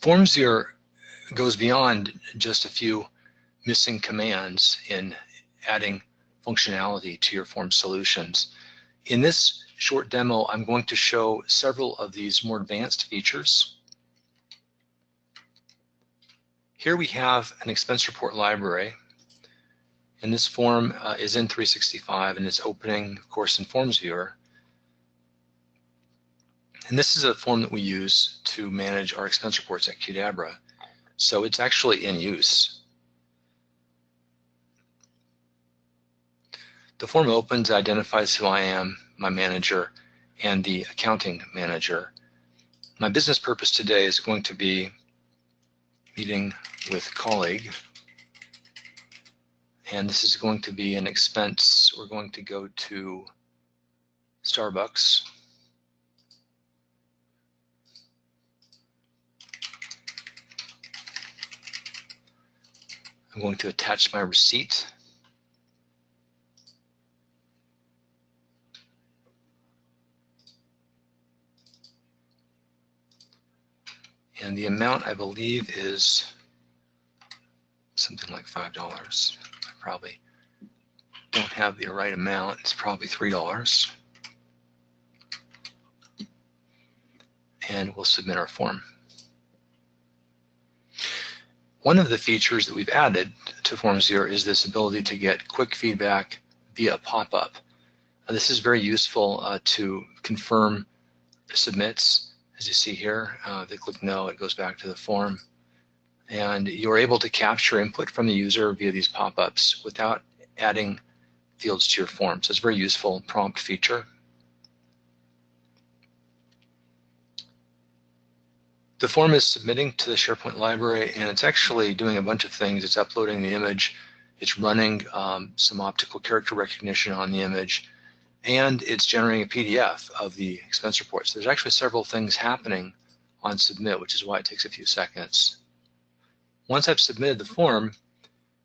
FormsViewer goes beyond just a few missing commands in adding functionality to your form solutions. In this short demo, I'm going to show several of these more advanced features. Here we have an expense report library, and this form is in 365, and it's opening, of course, in FormsViewer. And this is a form that we use to manage our expense reports at Qdabra, so it's actually in use. The form opens, identifies who I am, my manager, and the accounting manager. My business purpose today is going to be meeting with colleague, and this is going to be an expense. We're going to go to Starbucks. I'm going to attach my receipt. And the amount, I believe, is something like $5. I probably don't have the right amount. It's probably $3. And we'll submit our form. One of the features that we've added to FormsViewer is this ability to get quick feedback via pop-up. This is very useful to confirm submits. As you see here, they click no, it goes back to the form. And you're able to capture input from the user via these pop-ups without adding fields to your form. So it's a very useful prompt feature. The form is submitting to the SharePoint library, and it's actually doing a bunch of things. It's uploading the image, it's running some optical character recognition on the image, and it's generating a PDF of the expense reports. There's actually several things happening on submit, which is why it takes a few seconds. Once I've submitted the form,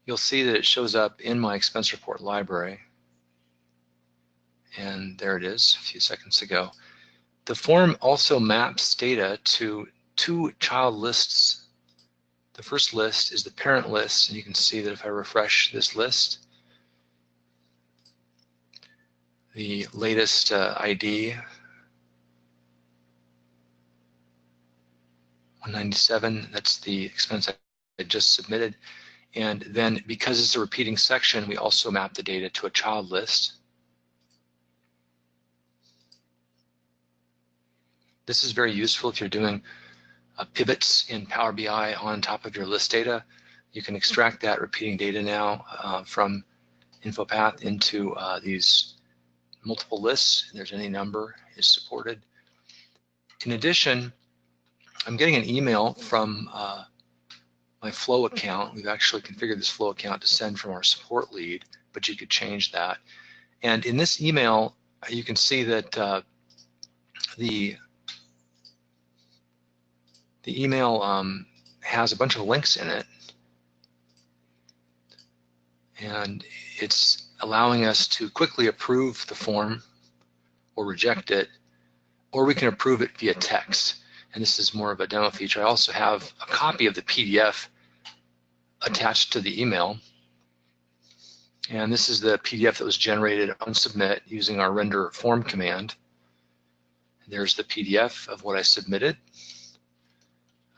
you'll see that it shows up in my expense report library. And there it is a few seconds ago. The form also maps data to two child lists. The first list is the parent list, and you can see that if I refresh this list, the latest ID 197, that's the expense I just submitted. And then because it's a repeating section, we also map the data to a child list. This is very useful if you're doing pivots in Power BI on top of your list data. You can extract that repeating data now from InfoPath into these multiple lists. There's any number is supported. In addition, I'm getting an email from my Flow account. We've actually configured this Flow account to send from our support lead, but you could change that. And in this email, you can see that the email has a bunch of links in it, and it's allowing us to quickly approve the form or reject it, or we can approve it via text. And this is more of a demo feature. I also have a copy of the PDF attached to the email, and this is the PDF that was generated on submit using our render form command. There's the PDF of what I submitted.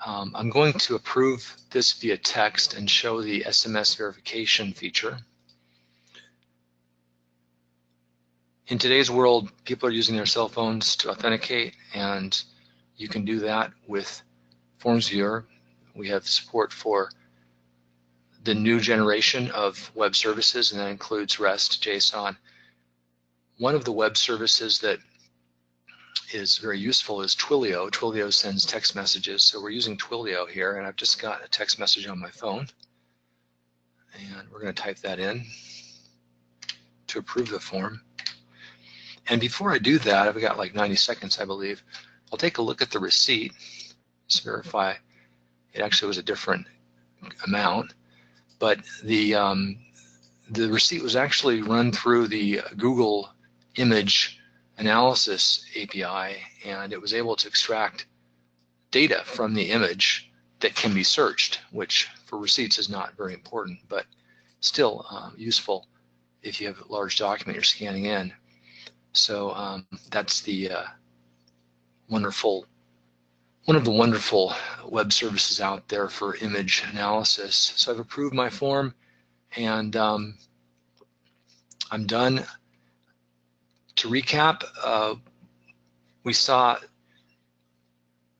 I'm going to approve this via text and show the SMS verification feature. In today's world, people are using their cell phones to authenticate, and you can do that with FormsViewer. We have support for the new generation of web services, and that includes REST, JSON. One of the web services that is very useful is Twilio. Twilio sends text messages, so we're using Twilio here, and I've just got a text message on my phone, and we're going to type that in to approve the form. And before I do that, I've got like 90 seconds, I believe. I'll take a look at the receipt, just verify it actually was a different amount, but the receipt was actually run through the Google image analysis API, and it was able to extract data from the image that can be searched, which for receipts is not very important, but still useful if you have a large document you're scanning in. So that's the one of the wonderful web services out there for image analysis. So I've approved my form, and I'm done. To recap, we saw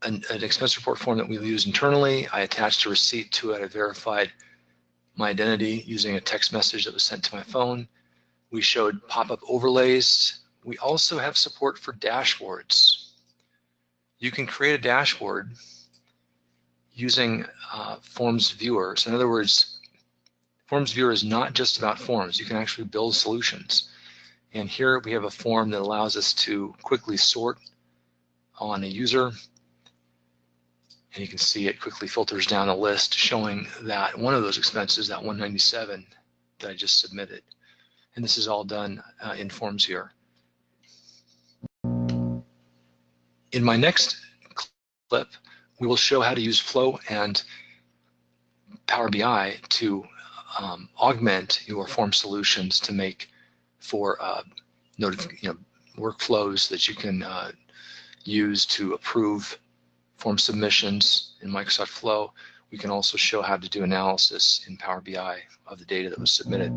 an expense report form that we use internally. I attached a receipt to it. I verified my identity using a text message that was sent to my phone. We showed pop-up overlays. We also have support for dashboards. You can create a dashboard using FormsViewer. So in other words, FormsViewer is not just about forms. You can actually build solutions. And here we have a form that allows us to quickly sort on a user. And you can see it quickly filters down a list showing that one of those expenses, that 197 that I just submitted. And this is all done in FormsViewer. In my next clip, we will show how to use Flow and Power BI to augment your form solutions to make for workflows that you can use to approve form submissions in Microsoft Flow. We can also show how to do analysis in Power BI of the data that was submitted.